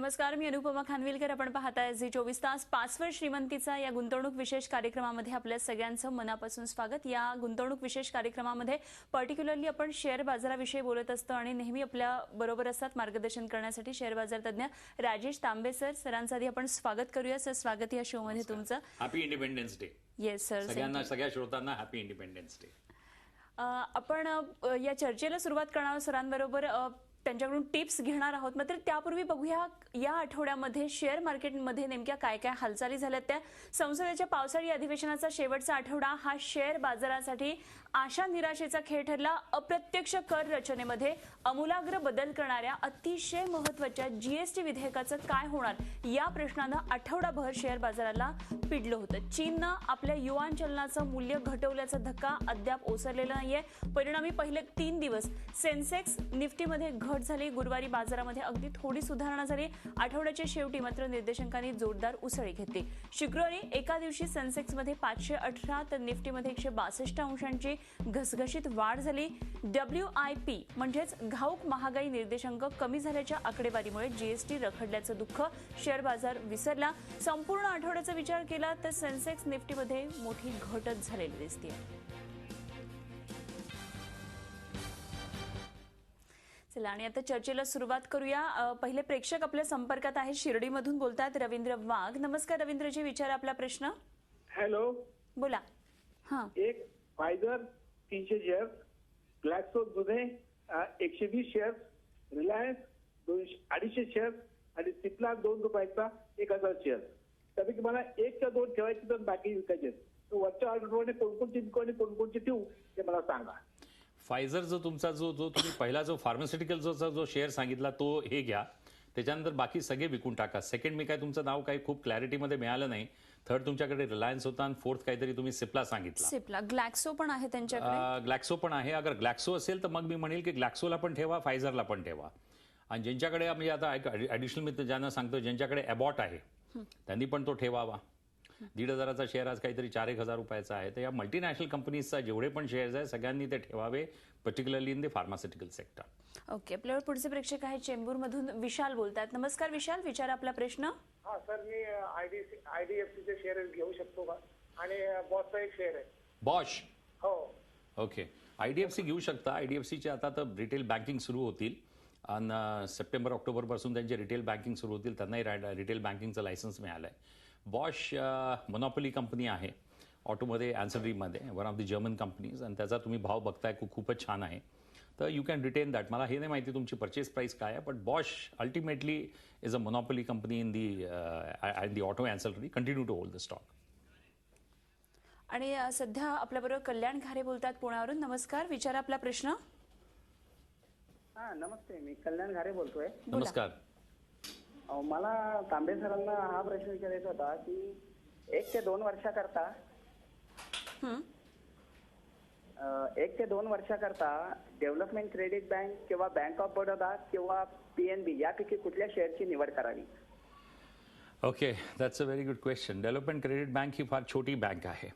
नमस्कार, मी अनुपमा खानविलकर. आपण पाहताय झी 24 तास. पासवर श्रीमंतीचा या गुंतवणूक विशेष कार्यक्रमामध्ये आपल्या सगळ्यांचं मनापासून स्वागत. या गुंतवणूक विशेष कार्यक्रमामध्ये पर्टिक्युलरली आपण शेअर बाजाराविषयी बोलत असतो आणि नेहमी आपल्या बरोबर असतात मार्गदर्शन करण्यासाठी शेअर बाजार तज्ञ राजेश तांबे सर. सरांचं आधी आपण स्वागत करूया. सर, स्वागत या शो मध्ये तुमचं. Happy independence day. Yes sir, सगळ्या श्रोतांना हॅपी इंडिपेंडन्स डे. आपण या चर्चेला सुरुवात करणार सरांबरोबर त्यांच्याकडून टिप्स घेणार आहोत. मात्र त्यापूर्वी बघूया या आठवड्यामध्ये शेअर मार्केटमध्ये नेमक्या काय काय हालचाली झाल्यात त्या. संसदेच्या पावसाळी अधिवेशनाचा शेवटचा आठवडा हा शेअर बाजारासाठी आशा निराशेचा खेळ ठरला. अप्रत्यक्ष कर रचनेमध्ये आमूलाग्र बदल करणाऱ्या अतिशय महत्वाच्या जीएसटी विधेयकाचं काय होणार या प्रश्नानं आठवडाभर शेअर बाजाराला पिडलं होतं. चीननं आपल्या युआन चलनाचं मूल्य घटवल्याचा धक्का अद्याप ओसरलेला नाहीये. परिणामी पहिले 3 दिवस सेन्सेक्स निफ्टीमध्ये घट झाली. गुरुवारी बाजारामध्ये अगदी थोडी सुधारणा झाली. आठवड्याच्या शेवटी मात्र निर्देशांकांनी जोरदार उसळी घेतली. शुक्रवारी एका दिवशी सेन्सेक्समध्ये 518 तर निफ्टीमध्ये 162 अंशांची घसघशीत वाढ झाली. WIP म्हणजेच घाऊक महागाई निर्देशांक कमी झाल्याच्या आकडेवारीमुळे जीएसटी रखडल्याचं दुःख शेअर बाजार विसरला. संपूर्ण आठवड्याचा विचार केला तर सेन्सेक्स निफ्टीमध्ये मोठी घटच झालेली दिसते. चला आणि आता चर्चेला सुरुवात करूया. पहिले प्रेक्षक आपल्या संपर्कात आहेत. शिर्डीमधून बोलतात रवींद्र वाघ. नमस्कार रवींद्रजी, विचारा आपला प्रश्न. हॅलो, बोला. हां, एक फायझर 300 शेअर्स, ग्लॅक्सो दुधे 120 शेअर्स, रिलायन्स 250 शेअर्स आणि सिप्ला ₹2 1000 शेअर्स. त्यापैकी मला 1 का 2 ठेवायचे तर बाकी विकायचे. वरच्या ऑर्डरप्रमाणे कोणकोणची विकू आणि कोणकोणची ठेवू ते मला सांगा. फायझर जो तुमचा जो तुम्ही पहिला जो फार्मास्युटिकलचा जो शेअर सांगितला तो हे घ्या. त्याच्यानंतर बाकी सगळे विकून टाका. सेकंड मी काय तुमचं नाव काही खूप क्लॅरिटीमध्ये मिळालं नाही. थर्ड तुमच्याकडे रिलायन्स होता आणि फोर्थ काहीतरी तुम्ही सिप्ला सांगितला. सिप्ला. ग्लॅक्सो पण आहे त्यांच्याकडे. ग्लॅक्सो पण आहे. अगर ग्लॅक्सो असेल तर मग मी म्हणेल की ग्लॅक्सोला पण ठेवा, फायझरला पण ठेवा. आणि ज्यांच्याकडे म्हणजे आता ऍडिशनल मी ज्यांना सांगतो ज्यांच्याकडे अबॉट आहे त्यांनी पण तो ठेवावा. 1,500चा शेअर आज काहीतरी 4,000 रुपयाचा आहे. तर या मल्टीनॅशनल कंपनीजचा जेवढे पण शेअर्स आहे सगळ्यांनी ते ठेवावे, particularly in the pharmaceutical sector. Okay, आपल्यावर पुढचे प्रेक्षक आहेत. चेंबूरमधून विशाल बोलतात. नमस्कार विशाल, विचारा आपला प्रश्न. हा सर, मी आयडीएफसीचे शेअर घेऊ शकतो का? आणि बॉसचा एक शेअर आहे. बॉश. हो. ओके, आयडीएफसी घेऊ शकता. आयडीएफसीचे आता तर रिटेल बँकिंग सुरू होतील आणि सप्टेंबर ऑक्टोबर पासून त्यांचे रिटेल बँकिंग सुरू होतील. त्यांनाही रिटेल बँकिंगचं लायसन्स मिळालंय. बॉश मोनोपोली कंपनी आहे ऑटोमध्ये, ॲन्सलरीमध्ये, one of the German companies. आणि त्याचा तुम्ही भाव बघताय खूपच छान आहे. तर यू कॅन रिटेन दॅट. मला हे नाही माहिती तुमची परचेस प्राइस काय आहे, but Bosch ultimately is a monopoly company in the auto ancillary. Continue to hold the stock. आणि सध्या आपल्याबरोबर कल्याण घारे बोलतात पुण्यावरून. नमस्कार, विचारा आपला प्रश्न. हा नमस्ते, मी कल्याण घारे बोलतोय. नमस्कार. मला तांबे सरांना हा प्रश्न विचारायचा होता की 1 ते 2 वर्षाकरता 1 ते 2 वर्षाकरता डेव्हलपमेंट क्रेडिट बँक किंवा बँक ऑफ बडोदा किंवा PNB यापैकी कुठल्या शेअरची निवड करावी? Okay, that's a very good question. Development credit bank ही फार छोटी बँक आहे.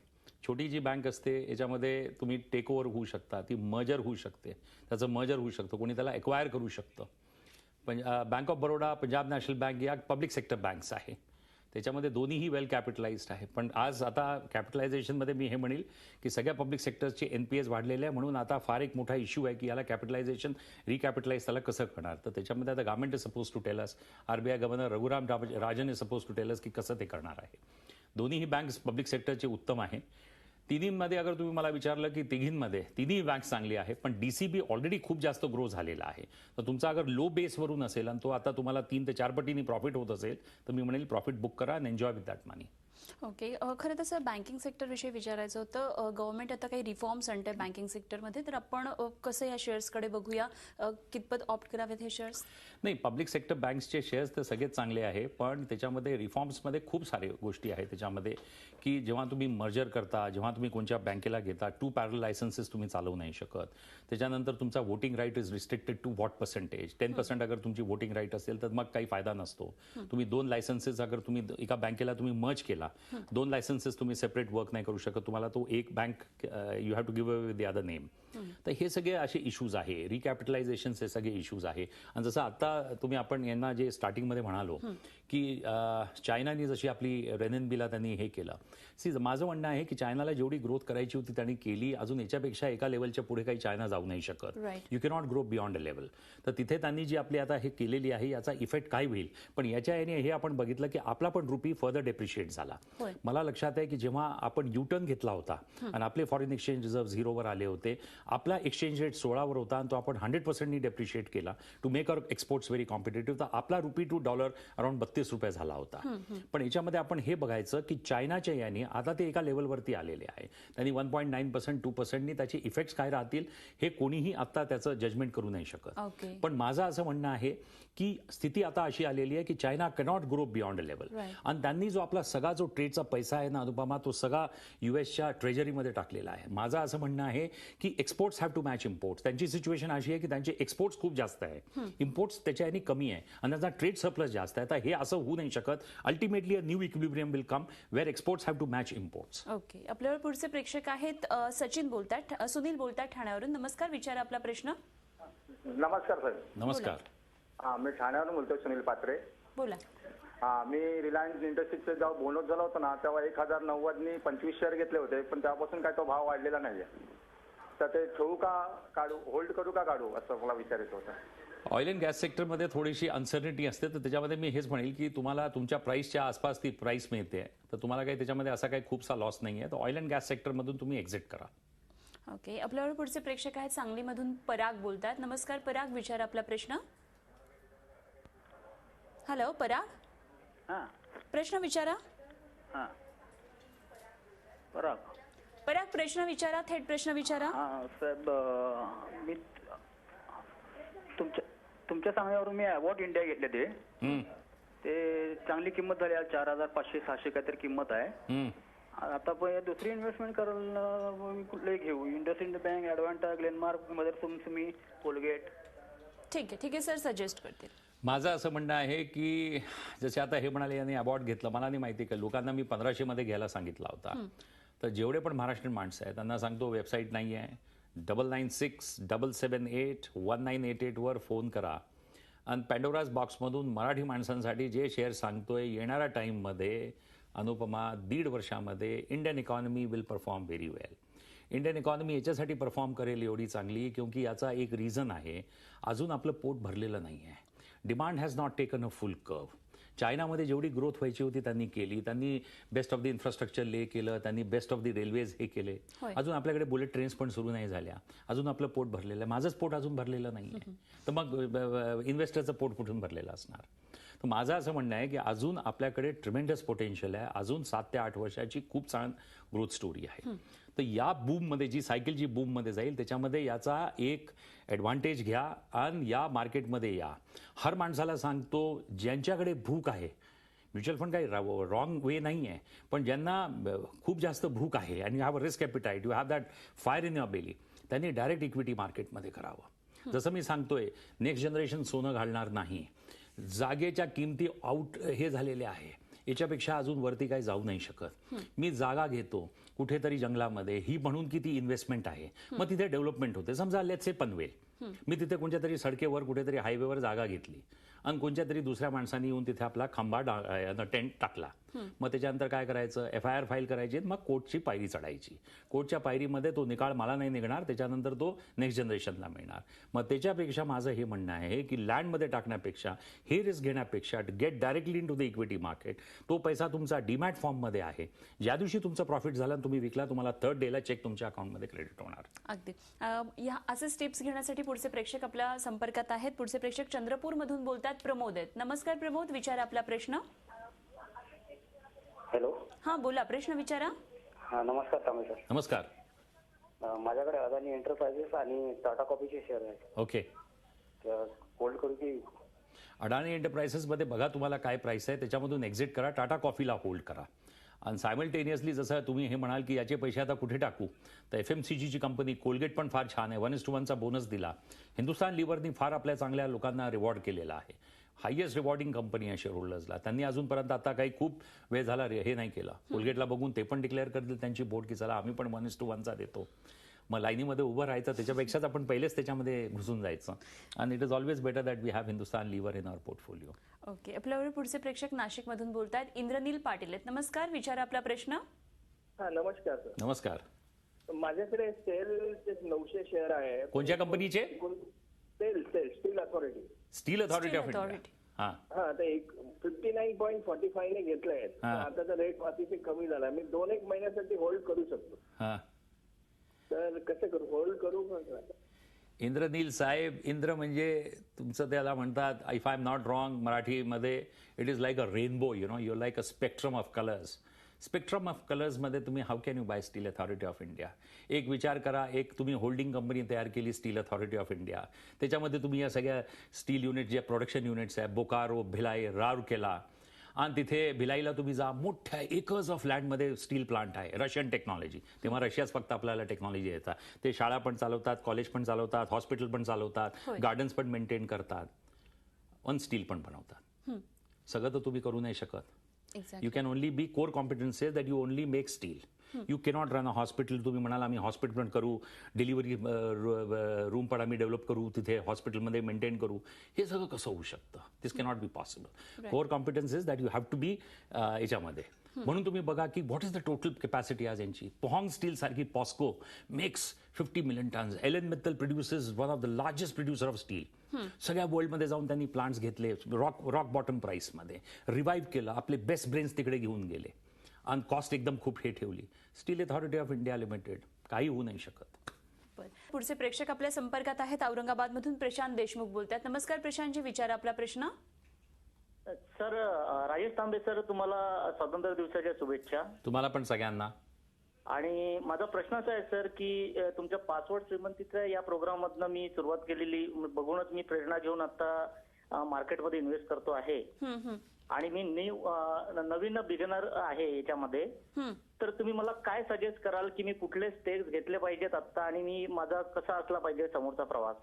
छोटी जी बँक असते याच्यामध्ये तुम्ही टेक ओव्हर होऊ शकता, ती मर्जर होऊ शकते, त्याचं मर्जर होऊ शकतं, कोणी त्याला एक्वायर करू शकतं. Bank of Baroda, Punjab national bank या पब्लिक सेक्टर बँक्स आहे. त्याच्यामध्ये दोन्हीही वेल कॅपिटलाइज्ड आहे. पण आज आता कॅपिटलायझेशनमध्ये मी हे म्हणेल की सगळ्या पब्लिक सेक्टरचे NPS वाढलेले आहे. म्हणून आता फार एक मोठा इश्यू आहे की याला कॅपिटलायझेशन रिकॅपिटलाइज त्याला कसं करणार. तर त्याच्यामध्ये आता government is suppose to tell us, RBI governor Raghuram Rajan is suppose to tell us की कसं ते करणार आहे. दोन्हीही बँक्स पब्लिक सेक्टरचे उत्तम आहे. तिन्हीमध्ये अगर तुम्ही मला विचारलं की तिन्ही बँक चांगली आहे, पण DCB ऑलरेडी खूप जास्त ग्रो झालेला आहे. तर तुमचा अगर लो बेसवरून असेल आणि तो आता तुम्हाला 3 ते 4 पटीने प्रॉफिट होत असेल तर मी म्हणेल प्रॉफिट बुक करा आणि enjoy with that money. Okay, खरं तर सर बँकिंग सेक्टर विषयी विचारायचं होतं. गव्हर्नमेंट आता काही रिफॉर्म्स आणते बँकिंग सेक्टरमध्ये, तर आपण कसं या शेअर्सकडे बघूया, कितपत ऑप्ट करावेत हे शेअर्स? नाही, पब्लिक सेक्टर बँक्सचे शेअर्स तर सगळेच चांगले आहे, पण त्याच्यामध्ये रिफॉर्म्समध्ये खूप सारे गोष्टी आहेत त्याच्यामध्ये की जेव्हा तुम्ही मर्जर करता, जेव्हा तुम्ही कोणत्या बँकेला घेता, 2 पॅरल लायसन्सेस तुम्ही चालवू नाही शकत. त्याच्यानंतर तुमचा voting right is restricted to what percentage. 10% अगर तुमची वोटिंग राईट असेल तर मग काही फायदा नसतो. तुम्ही 2 लायसन्सेस अगर तुम्ही एका बँकेला तुम्ही मर्ज केला 2 लायसन्सेस तुम्ही सेपरेट वर्क नाही करू शकत, तुम्हाला तो एक bank you have to give away with the other name. तर हे सगळे असे इश्यूज आहे, रिकॅपिटलायझेशन हे सगळे इश्यूज आहे. आणि जसं आता तुम्ही आपण यांना जे स्टार्टिंगमध्ये म्हणालो की चायनाने जशी आपली रेनेनबीला त्यांनी हे केलं. माझं म्हणणं आहे की चायनाला जेवढी ग्रोथ करायची होती त्यांनी केली, अजून याच्यापेक्षा एका लेवलच्या पुढे काही चायना जाऊ नाही शकत. You cannot grow beyond a level. तर तिथे त्यांनी जी आपली आता हे केलेली आहे याचा इफेक्ट काय होईल, पण याच्या याने हे आपण बघितलं की आपला पण रुपी फर्दर डेप्रिशिएट झाला. मला लक्षात आहे की जेव्हा आपण युटर्न घेतला होता आणि आपले फॉरेन एक्सचेंज रिझर्व्ह 0वर आले होते, आपला एक्सचेंज रेट 16वर होता आणि तो आपण 100% डेप्रिशिएट केला to make our exports very competitive. तर आपला रुपी टू डॉलर अराउंड 32 रुपये झाला होता. पण याच्यामध्ये आपण हे बघायचं की चायनाच्या याने आता ते एका लेवलवरती आलेले आहे. त्यांनी 1.9% 2%नी त्याचे इफेक्ट्स काय राहतील हे कोणीही आता त्याचं जजमेंट करू नाही शकत. पण माझं असं म्हणणं आहे की स्थिती आता अशी आलेली आहे की China cannot grow beyond a level. आणि त्यांनी जो आपला सगळा जो ट्रेडचा पैसा आहे ना अनुपमा, तो सगळा युएसच्या ट्रेजरीमध्ये टाकलेला आहे. माझं असं म्हणणं आहे की exports have to match imports. त्यांची सिच्युएशन अशी आहे की त्यांचे एक्सपोर्ट्स खूप जास्त आहे, इम्पोर्ट्स त्याच्या याने कमी आहे आणि त्यांचा ट्रेड सरप्लस जास्त आहे. तर हे असं होऊ नाही शकत. Ultimately a new equilibrium will come where exports have to match imports. Okay, आपल्यावर पुढचे प्रेक्षक आहेत. सचिन बोलतात, सुनील बोलतात ठाण्यावरून. नमस्कार, विचारा आपला प्रश्न. नमस्कार सर. नमस्कार. हा, मी ठाण्यावरून बोलतोय, सुनील पात्रे. बोला. हा, मी रिलायन्स इंडस्ट्रीजचा जेव्हा बोनस झाला होता ना, तेव्हा 1090नी 25 शेअर घेतले होते, पण तेव्हापासून काय तो भाव वाढलेला नाहीये. तर ते ठेवू का काढू, होल्ड करू का काढू, असं मला विचारायचं होतं. ऑइल अँड गॅस सेक्टरमध्ये थोडीशी अनसर्टनिटी असते, तर त्याच्यामध्ये मी हेच म्हणेल की तुम्हाला तुमच्या प्राईसच्या आसपास ती प्राईस मिळते, तर तुम्हाला काही त्याच्यामध्ये असा काही खूपसा लॉस नाही आहे. तर ऑइल अँड गॅस सेक्टरमधून तुम्ही एक्झिट करा. ओके, आपल्यावर पुढचे प्रेक्षक आहेत. सांगलीमधून पराग बोलतात. नमस्कार पराग, विचारा आपला प्रश्न. हॅलो पराग, प्रश्न विचारा. पराग प्रश्न विचारा, थेट प्रश्न विचारा. साहेब, मी तुमच्या सांगण्यावरून मी अवॉर्ड इंडिया घेतले ते चांगली किंमत झाली. 4,500-600 काहीतरी किंमत आहे. आता पण दुसरी इन्व्हेस्टमेंट करायला मी कुठले घेऊ? IndusInd bank, Advanta, Glenmark, Motherson Sumi, Colgate. ठीक आहे सर, सजेस्ट करतील. माझं असं म्हणणं आहे की जसे आता हे म्हणाले यांनी अवॉर्ड घेतलं, मला नाही माहिती का, लोकांना मी 1500 मध्ये घ्यायला सांगितला होता. तर जेवढे पण महाराष्ट्रीयन माणसं आहेत त्यांना सांगतो, वेबसाईट नाही आहे, 9967781988 वर फोन करा आणि पॅन्डोराज बॉक्समधून मराठी माणसांसाठी जे शेअर सांगतोय, येणाऱ्या टाईममध्ये अनुपमा 1.5 वर्षामध्ये Indian economy will perform very well. Indian economy याच्यासाठी परफॉर्म करेल एवढी चांगली क्योंकि याचा एक रिझन आहे, अजून आपलं पोट भरलेलं नाही आहे. Demand has not taken a full curve. चायनामध्ये जेवढी ग्रोथ व्हायची होती त्यांनी केली, त्यांनी बेस्ट ऑफ द इन्फ्रास्ट्रक्चर ले केलं, त्यांनी बेस्ट ऑफ द रेल्वेज हे केले. अजून आपल्याकडे बुलेट ट्रेन्स पण सुरू नाही झाल्या, अजून आपलं पोट भरलेलं आहे. माझंच पोट अजून भरलेलं नाही आहे, तर मग इन्व्हेस्टरचं पोट कुठून भरलेलं असणार. तर माझं असं म्हणणं आहे की अजून आपल्याकडे ट्रिमेंडस पोटेन्शियल आहे, अजून 7 ते 8 वर्षाची खूप छान ग्रोथ स्टोरी आहे. तर या बूममध्ये जी सायकल जी बूममध्ये जाईल त्याच्यामध्ये याचा एक ॲडव्हान्टेज घ्या आणि या मार्केटमध्ये या. हर माणसाला सांगतो, ज्यांच्याकडे भूक आहे, म्युच्युअल फंड काही रॉंग वे नाही आहे, पण ज्यांना खूप जास्त भूक आहे आणि you have a risk appetite, you have that fire in your belly, त्यांनी डायरेक्ट इक्विटी मार्केटमध्ये करावं. जसं मी सांगतोय, नेक्स्ट जनरेशन सोनं घालणार नाही, जागेच्या किमती आउट हे झालेल्या आहे, याच्यापेक्षा अजून वरती काही जाऊ नाही शकत. मी जागा घेतो कुठेतरी जंगलामध्ये, ही म्हणून की ती इन्व्हेस्टमेंट आहे, मग तिथे डेव्हलपमेंट होते. समजा लेट्स से पनवेल, मी तिथे कोणत्या तरी सडकेवर कुठेतरी हायवेवर जागा घेतली आणि कोणत्या तरी दुसऱ्या माणसाने येऊन तिथे आपला खांबा टेंट टाकला. मग त्याच्यानंतर काय करायचं, FIR फाईल करायची, मग कोर्टची पायरी चढायची. कोर्टच्या पायरीमध्ये तो निकाल मला नाही निघणार, त्याच्यानंतर तो नेक्स्ट जनरेशनला मिळणार. मग त्याच्यापेक्षा माझं हे म्हणणं आहे की लँडमध्ये टाकण्यापेक्षा, हे रिस्क घेण्यापेक्षा, get directly into the equity market. तो पैसा तुमचा डीमॅट फॉर्ममध्ये आहे, ज्या दिवशी तुमचा प्रॉफिट झाला तुम्ही विकला, तुम्हाला 3rd डेला चेक तुमच्या अकाउंटमध्ये क्रेडिट होणार. अगदी. या असेच टिप्स घेण्यासाठी पुढचे प्रेक्षक आपल्या संपर्कात आहेत. पुढचे प्रेक्षक चंद्रपूरमधून बोलतात, प्रमोद आहेत. नमस्कार प्रमोद, विचारा आपला प्रश्न. हॅलो. हा बोला, प्रश्न विचारा. हा, नमस्कार तांबे सर. नमस्कार. माझ्याकडे अदानी एंटरप्राइजेस आणि टाटा कॉफीचे शेअर आहेत. ओके. होल्ड करू की? अडाणी एंटरप्राइसेसमध्ये बघा तुम्हाला काय प्राइस आहे, त्याच्यामधून एक्झिट करा, टाटा कॉफीला होल्ड करा. आणि सायमल्टेनियसली जसं तुम्ही हे म्हणाल की याचे पैसे आता कुठे टाकू, तर FMCGची कंपनी कोलगेट पण फार छान आहे, 1:1चा बोनस दिला. हिंदुस्तान लिव्हरनी फार आपल्या चांगल्या लोकांना रिवॉर्ड केलेला आहे. हायेस्ट रिवॉर्डिंग कंपनी आहे शेअर होल्डर्सला. त्यांनी अजूनपर्यंत आता काही खूप वेळ झाला हे नाही केलं. कोलगेटला बघून ते पण डिक्लेअर करतील त्यांची बोर्ड की चला आम्ही पण 1:1 देतो. मग लाईनीमध्ये उभं राहायचं, त्याच्यापेक्षाच आपण पहिलेच त्याच्यामध्ये घुसून जायचं. आणि it is always better that we have Hindustan Lever in our portfolio. Okay, आपल्यावर पुढचे प्रेक्षक नाशिकमधून बोलतायत. इंद्रनील पाटील आहेत. नमस्कार, विचारा आपला प्रश्न. हा, नमस्कार सर. नमस्कार. माझ्याकडे सेलचे 900 शेअर आहे. कोणत्या कंपनीचे? Steel authority. Steel Authority of India. Authority. हां, हा, ते 59.45 ने घेतलंय. आताचा रेट अतिशय कमी झाला. मी 2-1 महिन्यासाठी होल्ड करू शकतो. हां. तर कसं करू, होल्ड करू का? इंद्रनील साहेब, इंद्र म्हणजे तुमचं त्याला म्हणतात, if I am not wrong, मराठीमध्ये it is like a rainbow, you know, you like a spectrum of colours. Spectrum of कलर्समध्ये तुम्ही how can you buy Steel Authority of India? एक विचार करा, एक तुम्ही होल्डिंग कंपनी तयार केली स्टील अथॉरिटी ऑफ इंडिया. त्याच्यामध्ये तुम्ही या सगळ्या स्टील युनिट, जे प्रोडक्शन युनिट्स आहेत, बोकारो, भिलाई, राउरकेला, आणि तिथे भिलाईला तुम्ही जा, मोठ्या एकर्स ऑफ लँडमध्ये स्टील प्लांट आहे, रशियन टेक्नॉलॉजी. तेव्हा रशियाच फक्त आपल्याला टेक्नॉलॉजी येतात. ते शाळा पण चालवतात, कॉलेज पण चालवतात, हॉस्पिटल पण चालवतात, गार्डन्स पण मेंटेन करतात, पण स्टील पण बनवतात. सगळं तर तुम्ही करू नाही शकत. Exactly. You can only be core competencies that you only make steel. You cannot run a hospital. तुम्ही म्हणाल आम्ही हॉस्पिटल पण करू, डिलिव्हरी रूम पण आम्ही डेव्हलप करू, तिथे हॉस्पिटलमध्ये मेंटेन करू. हे सगळं कसं होऊ शकतं? This cannot be possible. Core competencies that you have to be याच्यामध्ये. म्हणून तुम्ही बघा की what is the total capacity आज यांची. पोहॉंग स्टील सारखी पॉस्को मेक्स 50 मिलियन टन्स. एलन Mittal produces one of the largest producer of steel. सगळ्या वर्ल्डमध्ये जाऊन त्यांनी प्लांट्स घेतले, रॉक बॉटम प्राईसमध्ये रिवाईव्ह केलं, आपले बेस्ट ब्रेन्स तिकडे घेऊन गेले आणि कॉस्ट एकदम खूप हे ठेवली. Steel Authority of India limited, काही होऊ नाही शकत. बरं. पुढचे प्रेक्षक आपल्या संपर्कात आहेत. औरंगाबादमधून प्रशांत देशमुख बोलतात. नमस्कार प्रशांतजी, विचारा आपला प्रश्न. सर, राजेश तांबे सर, तुम्हाला स्वातंत्र्य दिवसाच्या शुभेच्छा. तुम्हाला पण सगळ्यांना. आणि माझा प्रश्न असा आहे सर की तुमच्या पासवर्ड श्रीमंतीच्या या प्रोग्राममधनं मी सुरुवात केलेली बघूनच मी प्रेरणा घेऊन आता मार्केटमध्ये इन्व्हेस्ट करतो आहे. आणि मी नवीन बिगिनर आहे याच्यामध्ये. तर तुम्ही मला काय सजेस्ट कराल की मी कुठले स्टेप्स घेतले पाहिजेत आता, आणि मी माझा कसा असला पाहिजे समोरचा प्रवास?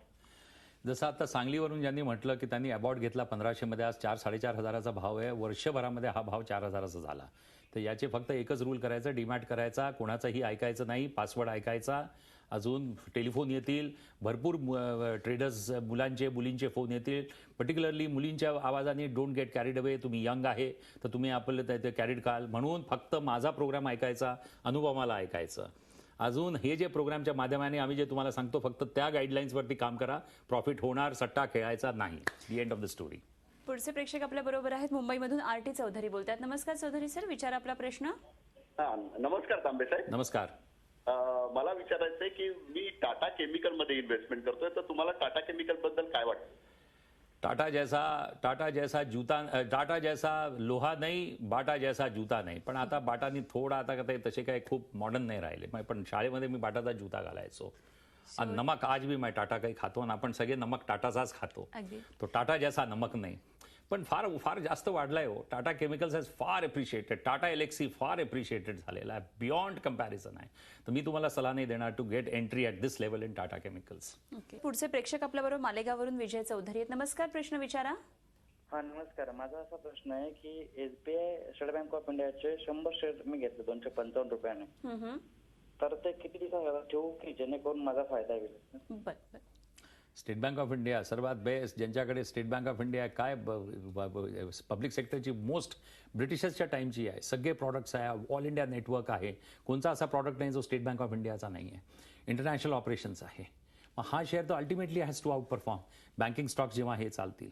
जसं आता सांगलीवरून ज्यांनी म्हटलं की त्यांनी अवॉर्ड घेतला 1500 मध्ये, आज 4-4.5 हजाराचा भाव आहे. वर्षभरामध्ये हा भाव 4,000चा झाला. तर याचे फक्त एकच रूल करायचा, डीमॅट करायचा, कोणाचाही ऐकायचं नाही, पासवर्ड ऐकायचा. अजून टेलिफोन येतील, भरपूर ट्रेडर्स मुलींचे फोन येतील, पर्टिक्युलरली मुलींच्या आवाजाने. Don't get carried away. तुम्ही यंग आहे तर तुम्ही आपलं ते कॅरिड काल म्हणून फक्त माझा प्रोग्राम ऐकायचा, अनुभवाला ऐकायचं. अजून हे जे प्रोग्रामच्या माध्यमाने आम्ही जे तुम्हाला सांगतो, फक्त त्या गाईडलाईन्सवरती काम करा. प्रॉफिट होणार, सट्टा खेळायचा नाही. दी एंड ऑफ द स्टोरी. पुढचे प्रेक्षक आपल्या बरोबर आहेत. मुंबईमधून आर.टी. चौधरी बोलतात. नमस्कार चौधरी सर, विचारा आपला प्रश्न. नमस्कार तांबे साहेब. नमस्कार. मला विचारायचं आहे की मी टाटा केमिकल मध्ये इन्व्हेस्टमेंट करतोय, तर तुम्हाला टाटा केमिकल बद्दल काय वाटतं? टाटा जैसा लोहा नाही, बाटा जैसा जूता नाही. पण आता बाटानी थोडा आता तसे काही खूप मॉडर्न नाही राहिले. पण शाळेमध्ये मी बाटाचा जूता घालायचो. आणि नमक आज भी मैं टाटा काही खातो ना, आपण सगळे नमक टाटाचाच खातो. तो टाटा जैसा नमक नाही. पण फार फार जास्त वाढलाय हो. टाटा केमिकल्स हॅज फार एप्रिशिएटेड. टाटा एलेक्सी फार एप्रिशिएटेड झालेला आहे, बियॉन्ड कम्पॅरिझन आहे. तर मी तुम्हाला सल्ला नाही देणार to get entry at this level in Tata Chemicals. पुढचे प्रेक्षक आपल्याबरोबर मालेगाववरून विजय चौधरी आहेत. नमस्कार, प्रश्न विचारा. हा, नमस्कार. माझा असा प्रश्न आहे की SBI स्टेट बँक ऑफ इंडियाचे 100 शेअर मी घेतले 255 रुपयाने. तर ते किती दिवसात ठेवू की जेणेकरून माझा फायदा होईल? स्टेट बँक ऑफ इंडिया सर्वात बेस्ट. ज्यांच्याकडे स्टेट बँक ऑफ इंडिया काय पब्लिक सेक्टरची मोस्ट ब्रिटिशर्सच्या टाईमची आहे. सगळे प्रॉडक्ट्स आहे, ऑल इंडिया नेटवर्क आहे. कोणता असा प्रॉडक्ट नाही जो स्टेट बँक ऑफ इंडियाचा नाही आहे. इंटरनॅशनल ऑपरेशन्स आहे. मग हा शेअर तर ultimately has to outperform. Banking stocks जेव्हा हे चालतील,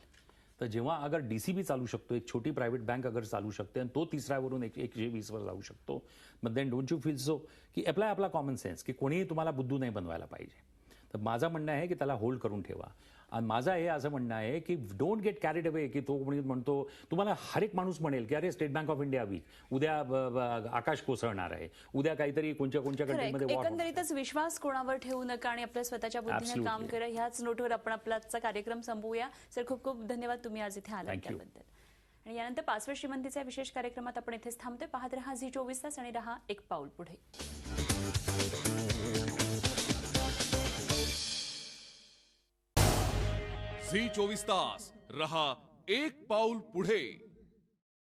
तर जेव्हा अगर DCB चालू शकतो, एक छोटी प्रायव्हेट बँक अगर चालू शकते आणि तो 3ऱ्यावरून 120वर जाऊ शकतो, मग then don't you feel so की अप्लाय आपला कॉमन सेन्स की कोणीही तुम्हाला बुद्धू नाही बनवायला पाहिजे. तर माझं म्हणणं आहे की त्याला होल्ड करून ठेवा. आणि माझं हे असं म्हणणं आहे की डोंट गेट कॅरिड अवे. की तो कोणी म्हणतो, तुम्हाला हर एक माणूस म्हणेल की अरे State Bank of India weak, उद्या आकाश कोसळणार आहे, उद्या काहीतरी कोणत्या कंट्रीमध्ये. एकंदरीतच विश्वास कोणावर ठेवू नका आणि आपल्या स्वतःच्या बुद्धीने काम करा. ह्याच नोटवर आपण आपला आजचा कार्यक्रम संपवूया. सर, खूप खूप धन्यवाद तुम्ही आज इथे आलात त्याबद्दल. आणि यानंतर पासवर्ड श्रीमंतीच्या विशेष कार्यक्रमात आपण इथेच थांबतोय. पाहत रहा झी 24 तास आणि रहा एक पाऊल पुढे. झी 24 तास रहा एक पाऊल पुढे.